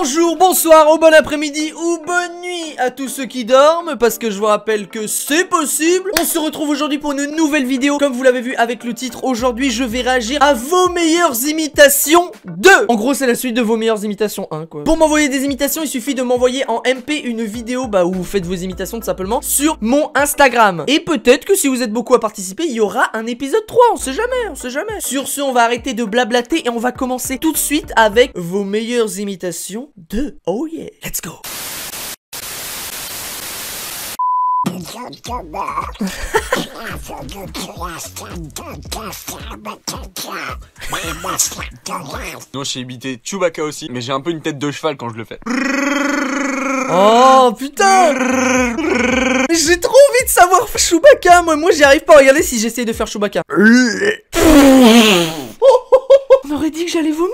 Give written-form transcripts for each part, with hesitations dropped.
Bonjour, bonsoir, ou bon après-midi, ou bonne nuit à tous ceux qui dorment, parce que je vous rappelle que c'est possible. On se retrouve aujourd'hui pour une nouvelle vidéo. Comme vous l'avez vu avec le titre, aujourd'hui je vais réagir à vos meilleures imitations 2. En gros c'est la suite de vos meilleures imitations 1 quoi. Pour m'envoyer des imitations, il suffit de m'envoyer en MP une vidéo où vous faites vos imitations tout simplement sur mon Instagram. Et peut-être que si vous êtes beaucoup à participer, il y aura un épisode 3, on sait jamais, on sait jamais. Sur ce, on va arrêter de blablater et on va commencer tout de suite avec vos meilleures imitations 2. Oh yeah, let's go. Non, j'ai imité Chewbacca aussi, mais j'ai un peu une tête de cheval quand je le fais. Oh putain. Mais j'ai trop envie de savoir Chewbacca. Moi j'y arrive pas. Regardez si j'essaye de faire Chewbacca. On m'aurait dit que j'allais vomir.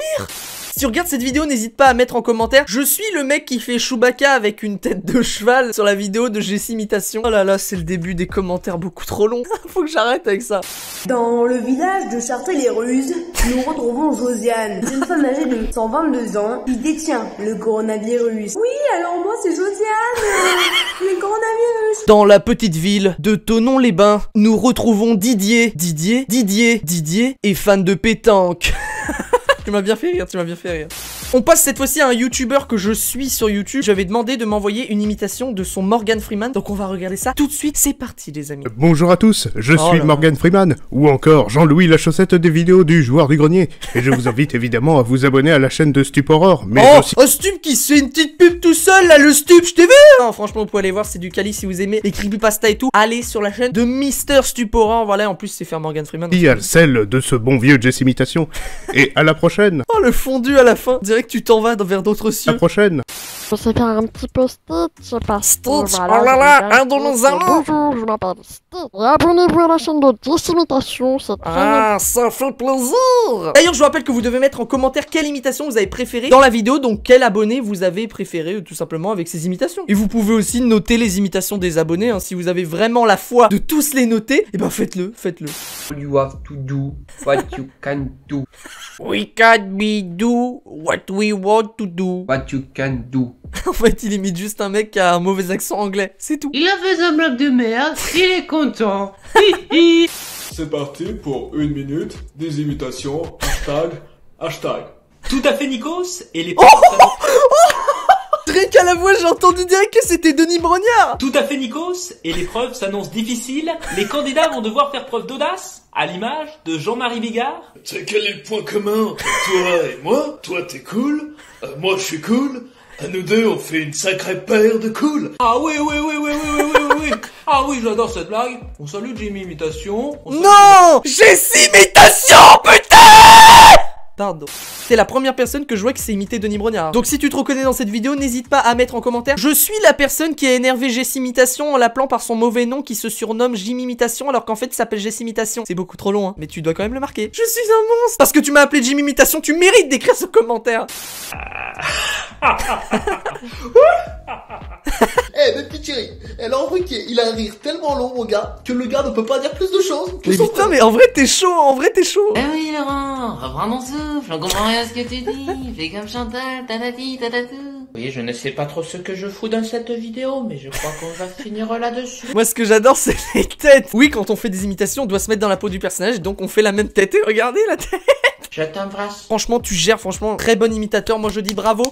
Si tu regardes cette vidéo, n'hésite pas à mettre en commentaire. Je suis le mec qui fait Chewbacca avec une tête de cheval sur la vidéo de Jessie Imitation. Oh là là, c'est le début des commentaires beaucoup trop longs. Faut que j'arrête avec ça. Dans le village de Chartres-les-Ruses, nous retrouvons Josiane. C'est une femme âgée de 122 ans qui détient le coronavirus. Oui, alors moi c'est Josiane, le coronavirus. Dans la petite ville de Thonon-les-Bains, nous retrouvons Didier est fan de pétanque. Tu m'as bien fait rire, tu m'as bien fait rire. On passe cette fois-ci à un youtubeur que je suis sur YouTube. J'avais demandé de m'envoyer une imitation de son Morgan Freeman. Donc on va regarder ça tout de suite. C'est parti les amis. Bonjour à tous, je suis Morgan Freeman, ou encore Jean-Louis la chaussette des vidéos du joueur du grenier. Et je vous invite évidemment à vous abonner à la chaîne de Stup Horror. Mais aussi... Oh, Stup qui se fait une petite pub tout seul là, le Stup, je t'ai vu. Non, franchement vous pouvez aller voir, c'est du quali si vous aimez les creepypasta et tout. Allez sur la chaîne de Mister Stup Horror. Voilà, en plus c'est faire Morgan Freeman. Il y a celle de ce bon vieux Jess Imitation. Et à la prochaine. Oh le fondu à la fin, on dirait que tu t'en vas vers d'autres cieux. À la prochaine. Je sais faire un petit peu Stitch parce que Stitch, voilà, oh là là, un de nos amours. Bonjour, je m'appelle Stitch. Et abonnez-vous à la chaîne de Jess Imitation, c'est Ah, ça fait plaisir. D'ailleurs, je vous rappelle que vous devez mettre en commentaire quelle imitation vous avez préférée dans la vidéo, donc quel abonné vous avez préféré tout simplement avec ces imitations. Et vous pouvez aussi noter les imitations des abonnés, hein, si vous avez vraiment la foi de tous les noter, et ben faites-le, faites-le. You have to do what you can do. We can be do what we want to do. What you can do. En fait, il imite juste un mec qui a un mauvais accent anglais, c'est tout. Il a fait un blague de merde, il est content. C'est parti pour 1 minute, des imitations, hashtag. Tout à fait Nikos et les... Rien qu'à la voix, j'ai entendu dire que c'était Denis Brognard. Tout à fait Nikos et l'épreuve s'annonce difficile. Les candidats vont devoir faire preuve d'audace, à l'image de Jean-Marie Bigard. C'est quel est le point commun entre toi et moi? Toi t'es cool, moi je suis cool. À nous deux on fait une sacrée paire de cool. Ah oui. Ah oui, j'adore cette blague. On salue Jimmy Imitation. Non, Jessie Imitation, putain. Pardon. C'est la première personne que je vois qui s'est imité Denis Brognard. Donc si tu te reconnais dans cette vidéo, n'hésite pas à mettre en commentaire. Je suis la personne qui a énervé Jessie Imitation en l'appelant par son mauvais nom qui se surnomme Jimmy Imitation alors qu'en fait il s'appelle Jessie Imitation. C'est beaucoup trop long hein, mais tu dois quand même le marquer. Je suis un monstre. Parce que tu m'as appelé Jimmy Imitation, tu mérites d'écrire ce commentaire. Eh mais petit Thierry, elle a envoyé, il a un rire tellement long mon gars, que le gars ne peut pas dire plus de choses. Mais putain mais en vrai t'es chaud, Eh oui Laurent, reprends ton souffle, on comprend rien à ce que tu dis, fais comme Chantal, tatati tatatou. Oui, je ne sais pas trop ce que je fous dans cette vidéo, mais je crois qu'on va finir là-dessus. Moi ce que j'adore c'est les têtes. Oui, quand on fait des imitations, on doit se mettre dans la peau du personnage, donc on fait la même tête. Et regardez la tête. Je t'embrasse. Franchement tu gères, franchement, très bon imitateur, moi je dis bravo.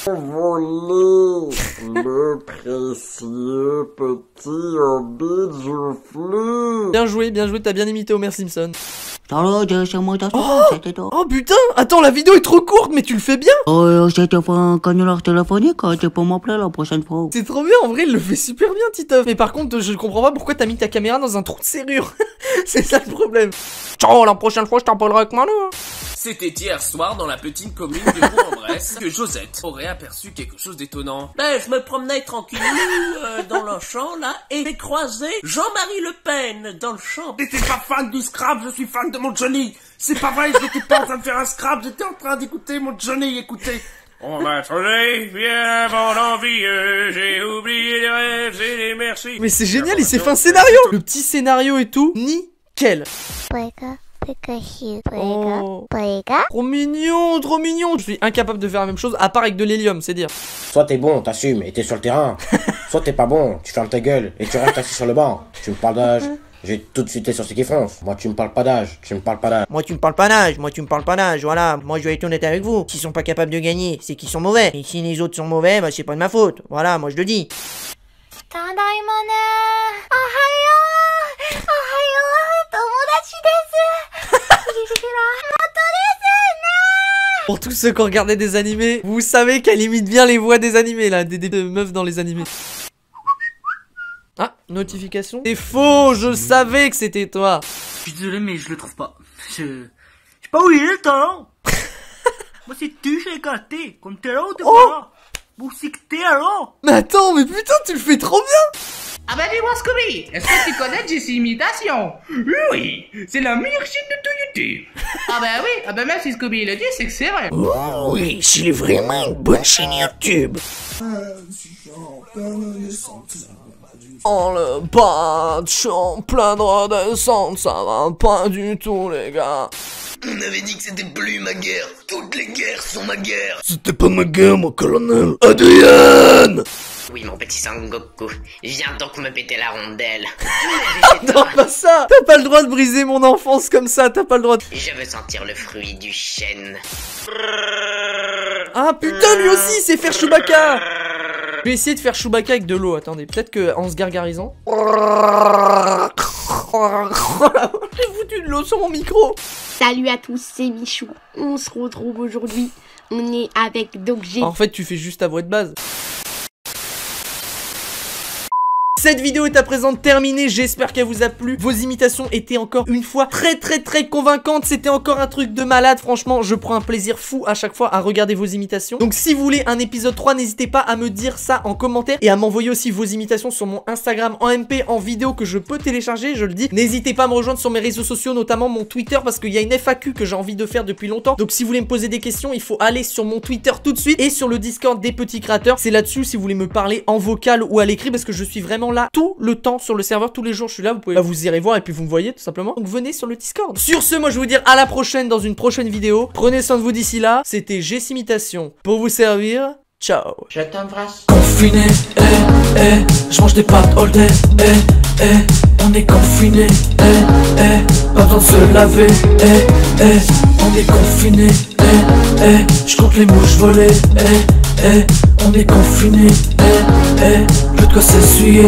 Voler le précieux petit bijou. Bien joué, t'as bien imité Homer Simpson. Oh putain, attends, la vidéo est trop courte, mais tu le fais bien. Je te fais un canular téléphonique, tu peux m'appeler la prochaine fois. C'est trop bien, en vrai, il le fait super bien, Titeuf. Mais par contre, je comprends pas pourquoi t'as mis ta caméra dans un trou de serrure. C'est ça le problème. Ciao, la prochaine fois, je t'appellerai avec Manu. C'était hier soir dans la petite commune de Bourg-en-Bresse que Josette aurait aperçu quelque chose d'étonnant. Ben, je me promenais tranquille dans le champ là et j'ai croisé Jean-Marie Le Pen dans le champ. J'étais pas fan du Scrabble, je suis fan de mon Johnny. C'est pas vrai, j'étais pas en train de faire un Scrabble, j'étais en train d'écouter mon Johnny, écoutez. On m'a trouvé bien bon envieux, j'ai oublié les rêves et les merci. Mais c'est génial, il s'est fait un scénario. Le petit scénario et tout, nickel. Oh. Trop mignon, trop mignon. Je suis incapable de faire la même chose, à part avec de l'hélium, c'est dire. Soit t'es bon, t'assumes et t'es sur le terrain. Soit t'es pas bon, tu fermes ta gueule et tu restes assis sur le banc. Tu me parles d'âge. J'ai tout de suite été sur ce qui fonce. Moi, tu me parles pas d'âge. Tu me parles pas d'âge. Moi, tu me parles pas d'âge. Moi, tu me parles pas d'âge. Voilà. Moi, je vais être honnête avec vous. S'ils sont pas capables de gagner, c'est qu'ils sont mauvais. Et si les autres sont mauvais, bah, c'est pas de ma faute. Voilà, moi, je le dis. Pour tous ceux qui ont regardé des animés, vous savez qu'elle imite bien les voix des animés, là, des meufs dans les animés. Ah, notification. C'est faux, je savais que c'était toi. Je suis désolé, mais je le trouve pas. Je sais pas où il est le talent. Moi, c'est tu, j'ai gâté. Comme t'es là ou t'es pas là. Où c'est que t'es alors? Mais attends, mais putain, tu le fais trop bien. Ah bah dis-moi Scooby, est-ce que tu connais Jessie Imitation? Oui, c'est la meilleure chaîne de tout YouTube. Ah bah oui, ah bah même si Scooby le dit, c'est que c'est vrai. Oh, oui, c'est vraiment une bonne chaîne YouTube. Oh le patch en plein droit de centre, ça va pas du tout les gars. On avait dit que c'était plus ma guerre. Toutes les guerres sont ma guerre. C'était pas ma guerre, mon colonel. Adrien! Oui, mon petit Sangoku, viens donc me péter la rondelle. Non, pas ça. T'as pas le droit de briser mon enfance comme ça, t'as pas le droit de... Je veux sentir le fruit du chêne. Ah putain, lui aussi, c'est faire Chewbacca. Je vais essayer de faire Chewbacca avec de l'eau, attendez, peut-être que en se gargarisant. J'ai foutu de l'eau sur mon micro. Salut à tous, c'est Michou. On se retrouve aujourd'hui. On est avec Doc-G. En fait, tu fais juste ta voix de base. Cette vidéo est à présent terminée, j'espère qu'elle vous a plu. Vos imitations étaient encore une fois très convaincantes. C'était encore un truc de malade, franchement, je prends un plaisir fou à chaque fois à regarder vos imitations. Donc si vous voulez un épisode 3, n'hésitez pas à me dire ça en commentaire et à m'envoyer aussi vos imitations sur mon Instagram en MP, en vidéo que je peux télécharger, je le dis. N'hésitez pas à me rejoindre sur mes réseaux sociaux, notamment mon Twitter, parce qu'il y a une FAQ que j'ai envie de faire depuis longtemps. Donc si vous voulez me poser des questions, il faut aller sur mon Twitter tout de suite et sur le Discord des petits créateurs. C'est là-dessus si vous voulez me parler en vocal ou à l'écrit, parce que je suis vraiment là tout le temps sur le serveur, tous les jours je suis là, vous pouvez vous irez voir et puis vous me voyez tout simplement. Donc venez sur le Discord. Sur ce, moi je vais vous dire à la prochaine dans une prochaine vidéo. Prenez soin de vous d'ici là. C'était Jessimitation pour vous servir. Ciao. Je t'embrasse. Confiné, je mange des pâtes all day, on est confiné, pas besoin de se laver, on est confiné, je compte les mouches volées, on est confiné, plus de quoi s'essuyer,